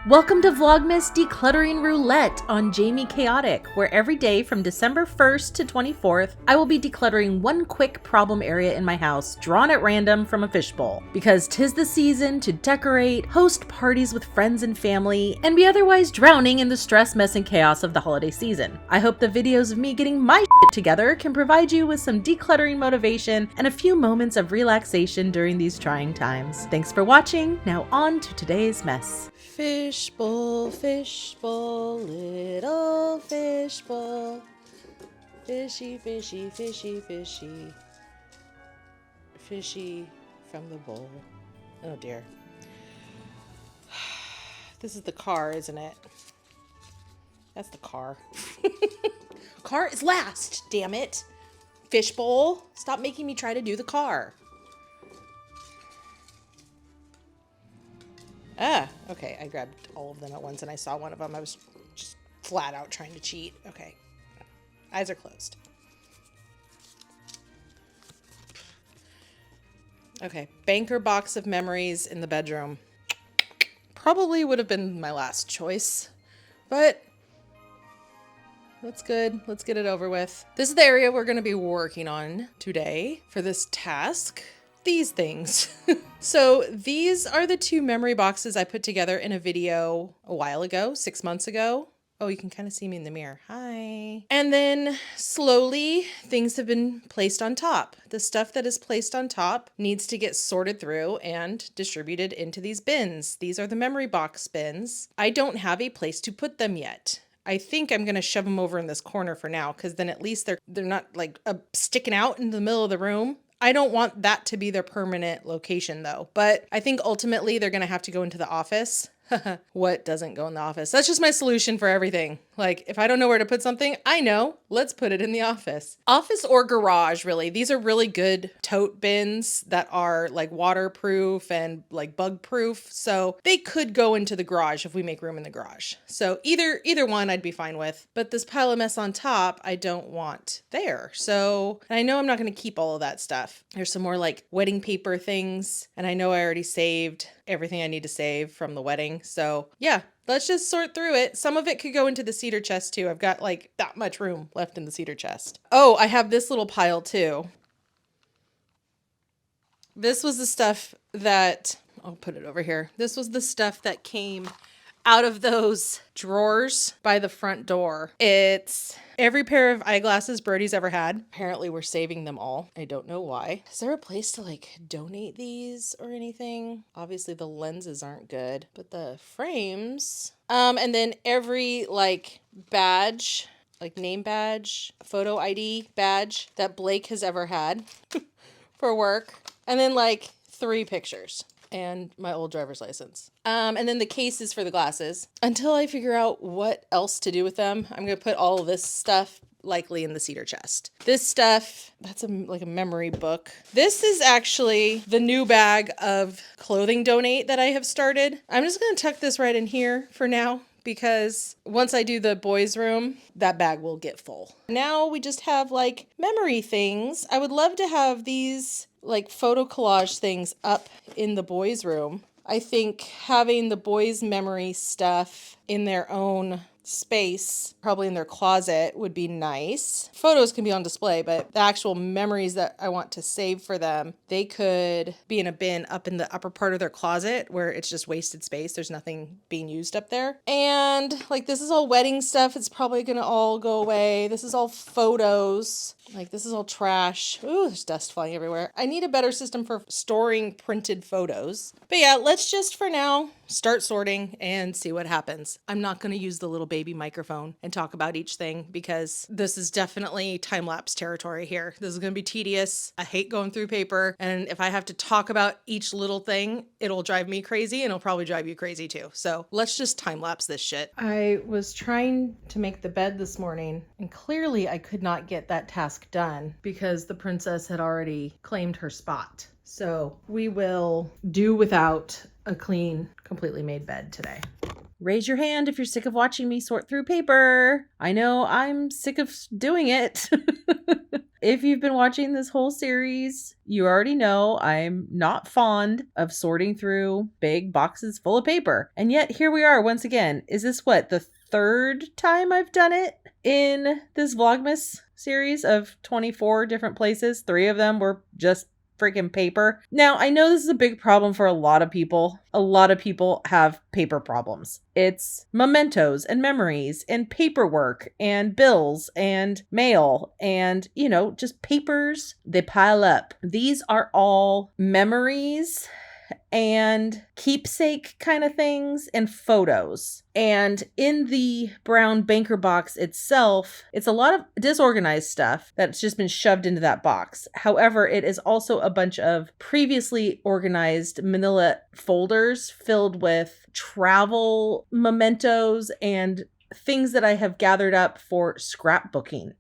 Welcome to Vlogmas Decluttering Roulette on Jamie Chaotic, where every day from December 1st to 24th, I will be decluttering one quick problem area in my house, drawn at random from a fishbowl. Because 'tis the season to decorate, host parties with friends and family, and be otherwise drowning in the stress, mess, and chaos of the holiday season. I hope the videos of me getting my shit together can provide you with some decluttering motivation and a few moments of relaxation during these trying times. Thanks for watching. Now on to today's mess. Fishbowl, fishbowl, little fishbowl. Fishy, fishy, fishy, fishy. Fishy from the bowl. Oh dear. This is the car, isn't it? That's the car. Car is last, damn it. Fishbowl, stop making me try to do the car. Okay, I grabbed all of them at once and I saw one of them. I was just flat out trying to cheat. Okay, eyes are closed. Okay, banker box of memories in the bedroom. Probably would have been my last choice, but that's good. Let's get it over with. This is the area we're going to be working on today for this task. These things. So these are the two memory boxes I put together in a video a while ago, 6 months ago. Oh, you can kind of see me in the mirror. Hi. And then slowly things have been placed on top. The stuff that is placed on top needs to get sorted through and distributed into these bins. These are the memory box bins. I don't have a place to put them yet. I think I'm going to shove them over in this corner for now, because then at least they're not like sticking out in the middle of the room. I don't want that to be their permanent location though, but I think ultimately they're going to have to go into the office. What doesn't go in the office? That's just my solution for everything. Like, if I don't know where to put something, I know, let's put it in the office. Office or garage, really. These are really good tote bins that are like waterproof and like bug proof. So they could go into the garage if we make room in the garage. So either one I'd be fine with, but this pile of mess on top, I don't want there. So, and I know I'm not going to keep all of that stuff. There's some more like wedding paper things. And I know I already saved everything I need to save from the wedding. So yeah, let's just sort through it. Some of it could go into the cedar chest too. I've got like that much room left in the cedar chest. Oh, I have this little pile too. This was the stuff that, I'll put it over here. This was the stuff that came out of those drawers by the front door. It's every pair of eyeglasses Brody's ever had. Apparently we're saving them all. I don't know why. Is there a place to like donate these or anything? Obviously the lenses aren't good, but the frames. And then every like badge, like name badge, photo ID badge that Blake has ever had for work. And then like 3 pictures. And my old driver's license. And then the cases for the glasses. Until I figure out what else to do with them, I'm going to put all of this stuff likely in the cedar chest. This stuff, that's like a memory book. This is actually the new bag of clothing donate that I have started. I'm just going to tuck this right in here for now, because once I do the boys' room, that bag will get full. Now we just have like memory things. I would love to have these like photo collage things up in the boys' room. I think having the boys' memory stuff in their own space, probably in their closet, would be nice. Photos can be on display, but the actual memories that I want to save for them, they could be in a bin up in the upper part of their closet where it's just wasted space. There's nothing being used up there. And like, this is all wedding stuff. It's probably gonna all go away. This is all photos. Like, this is all trash. Ooh, there's dust flying everywhere. I need a better system for storing printed photos. But yeah, let's just for now start sorting and see what happens. I'm not going to use the little baby microphone and talk about each thing, because this is definitely time-lapse territory here. This is going to be tedious. I hate going through paper. And if I have to talk about each little thing, it'll drive me crazy and it'll probably drive you crazy too. So let's just time-lapse this shit. I was trying to make the bed this morning, and clearly I could not get that task done because the princess had already claimed her spot. So we will do without a clean, completely made bed today. Raise your hand if you're sick of watching me sort through paper. I know I'm sick of doing it. If you've been watching this whole series, you already know I'm not fond of sorting through big boxes full of paper. And yet here we are once again. Is this the third time I've done it in this Vlogmas series of 24 different places? 3 of them were just freaking paper. Now, I know this is a big problem for a lot of people. A lot of people have paper problems. It's mementos and memories and paperwork and bills and mail and, just papers. They pile up. These are all memories and keepsake kind of things and photos. And in the brown banker box itself, it's a lot of disorganized stuff that's just been shoved into that box. However, it is also a bunch of previously organized manila folders filled with travel mementos and things that I have gathered up for scrapbooking.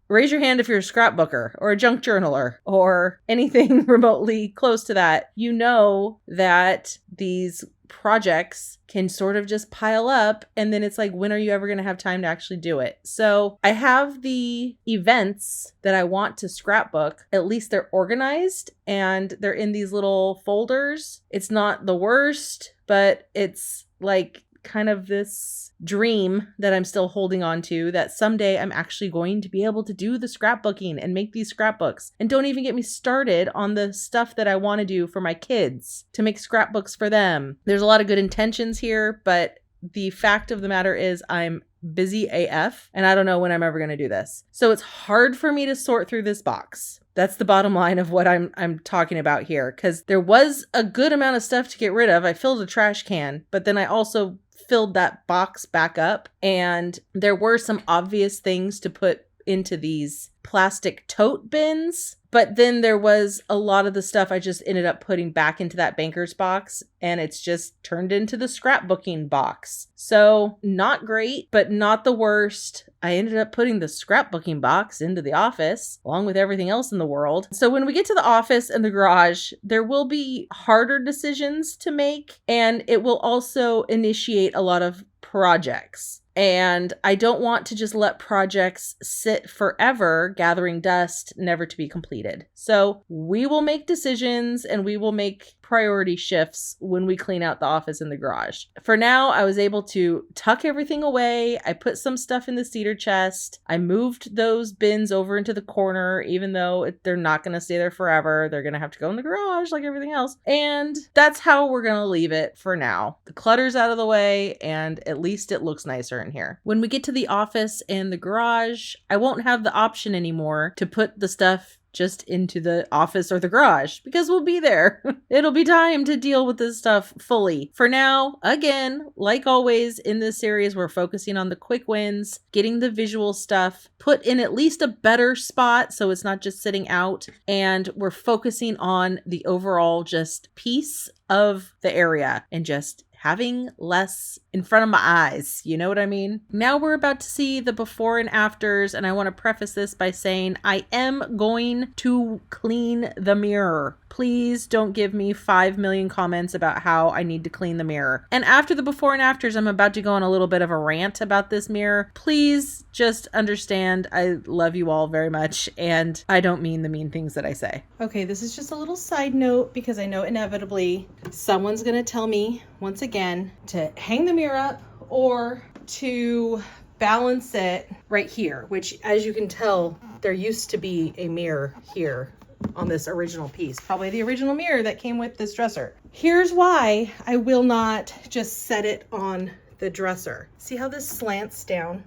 Raise your hand if you're a scrapbooker or a junk journaler or anything remotely close to that. You know that these projects can sort of just pile up, and then it's like, when are you ever going to have time to actually do it? So I have the events that I want to scrapbook. At least they're organized and they're in these little folders. It's not the worst, but it's like kind of this dream that I'm still holding on to, that someday I'm actually going to be able to do the scrapbooking and make these scrapbooks. And don't even get me started on the stuff that I want to do for my kids, to make scrapbooks for them. There's a lot of good intentions here, but the fact of the matter is I'm busy AF and I don't know when I'm ever going to do this. So it's hard for me to sort through this box. That's the bottom line of what I'm talking about here, because there was a good amount of stuff to get rid of. I filled a trash can, but then I also filled that box back up, and there were some obvious things to put into these plastic tote bins. But then there was a lot of the stuff I just ended up putting back into that banker's box, and it's just turned into the scrapbooking box. So not great, but not the worst. I ended up putting the scrapbooking box into the office along with everything else in the world. So when we get to the office and the garage, there will be harder decisions to make, and it will also initiate a lot of projects. And I don't want to just let projects sit forever, gathering dust, never to be completed. So we will make decisions and we will make priority shifts when we clean out the office and the garage. For now, I was able to tuck everything away. I put some stuff in the cedar chest. I moved those bins over into the corner, even though they're not going to stay there forever. They're going to have to go in the garage like everything else. And that's how we're going to leave it for now. The clutter's out of the way, and at least it looks nicer in here. When we get to the office and the garage, I won't have the option anymore to put the stuff just into the office or the garage, because we'll be there. It'll be time to deal with this stuff fully. For now, again, like always in this series, we're focusing on the quick wins, getting the visual stuff put in at least a better spot so it's not just sitting out, and we're focusing on the overall just piece of the area and just having less in front of my eyes. You know what I mean? Now we're about to see the before and afters, and I want to preface this by saying I am going to clean the mirror. Please don't give me 5 million comments about how I need to clean the mirror. And after the before and afters, I'm about to go on a little bit of a rant about this mirror. Please just understand I love you all very much, and I don't mean the mean things that I say. Okay, this is just a little side note because I know inevitably someone's going to tell me once again to hang the mirror up or to balance it right here, which, as you can tell, there used to be a mirror here on this original piece, probably the original mirror that came with this dresser. Here's why I will not just set it on the dresser. See how this slants down?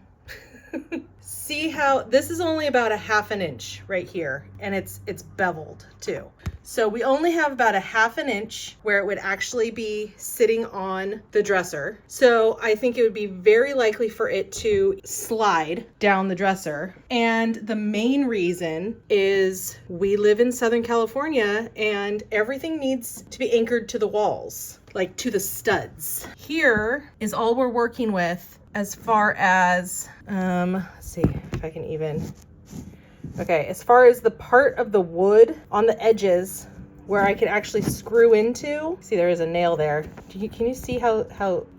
See how this is only about 1/2 inch right here, and it's beveled too. So we only have about 1/2 inch where it would actually be sitting on the dresser. So I think it would be very likely for it to slide down the dresser. And the main reason is we live in Southern California and everything needs to be anchored to the walls, like to the studs. Here is all we're working with as far as, let's see if I can even, okay, as far as the part of the wood on the edges where I could actually screw into, see there is a nail there. Can you see how,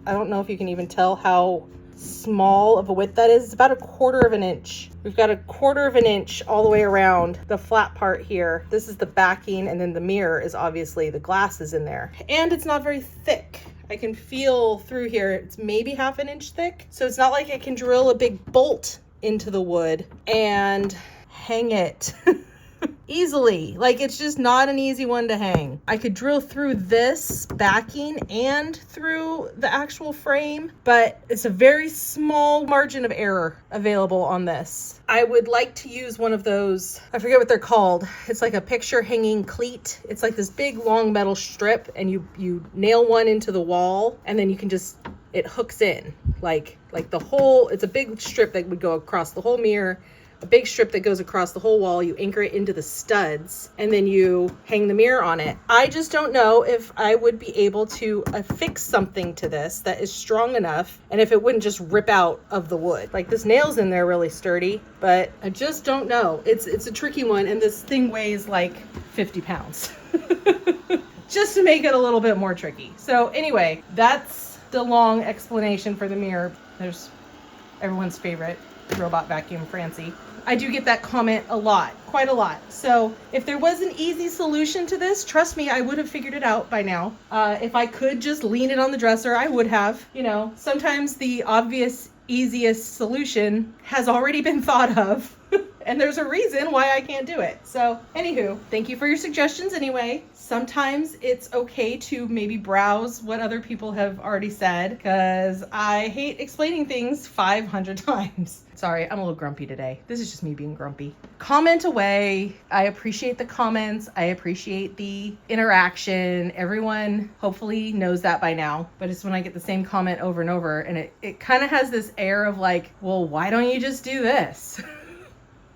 I don't know if you can even tell how small of a width that is. It's about 1/4 of an inch. We've got 1/4 of an inch all the way around the flat part here. This is the backing, and then the mirror is obviously the glasses in there. And it's not very thick. I can feel through here. It's maybe 1/2 an inch thick. So it's not like I can drill a big bolt into the wood and hang it easily. Like, it's just not an easy one to hang. I could drill through this backing and through the actual frame, but it's a very small margin of error available on this. I would like to use one of those, I forget what they're called. It's like a picture hanging cleat. It's like this big long metal strip, and you nail one into the wall, and then you can just, it hooks in like the whole, it's a big strip that would go across the whole mirror, a big strip that goes across the whole wall. You anchor it into the studs, and then you hang the mirror on it. I just don't know if I would be able to affix something to this that is strong enough, and if it wouldn't just rip out of the wood. Like, this nail's in there really sturdy, but I just don't know. It's a tricky one, and this thing weighs like 50 pounds. Just to make it a little bit more tricky. So anyway, that's the long explanation for the mirror. There's everyone's favorite robot vacuum, Francie. I do get that comment a lot, quite a lot. So if there was an easy solution to this, trust me, I would have figured it out by now. If I could just lean it on the dresser, I would have. You know, sometimes the obvious, easiest solution has already been thought of. And there's a reason why I can't do it. So anywho, thank you for your suggestions anyway. Sometimes it's okay to maybe browse what other people have already said, because I hate explaining things 500 times. Sorry, I'm a little grumpy today. This is just me being grumpy. Comment away. I appreciate the comments. I appreciate the interaction. Everyone hopefully knows that by now, but it's when I get the same comment over and over, and it kind of has this air of like, well, why don't you just do this?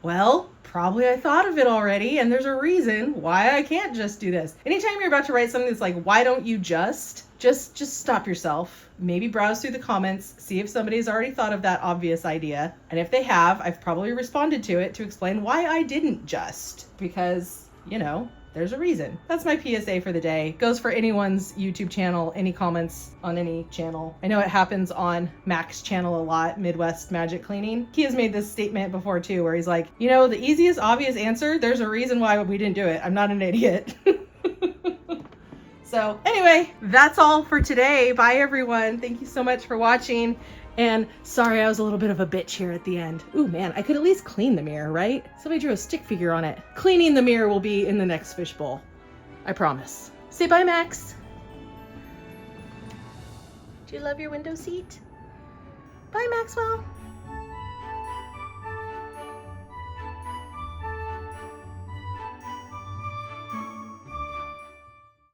Well, probably I thought of it already, and there's a reason why I can't just do this. Anytime you're about to write something that's like, why don't you just stop yourself, maybe browse through the comments, see if somebody's already thought of that obvious idea. And if they have, I've probably responded to it to explain why I didn't just, because, you know, there's a reason. That's my PSA for the day. Goes for anyone's YouTube channel, any comments on any channel. I know it happens on Mac's channel a lot, Midwest Magic Cleaning. He has made this statement before too, where he's like, you know, the easiest obvious answer, there's a reason why we didn't do it. I'm not an idiot. So anyway, that's all for today. Bye everyone. Thank you so much for watching. And sorry, I was a little bit of a bitch here at the end. Ooh man, I could at least clean the mirror, right? Somebody drew a stick figure on it. Cleaning the mirror will be in the next fishbowl. I promise. Say bye, Max. Do you love your window seat? Bye, Maxwell.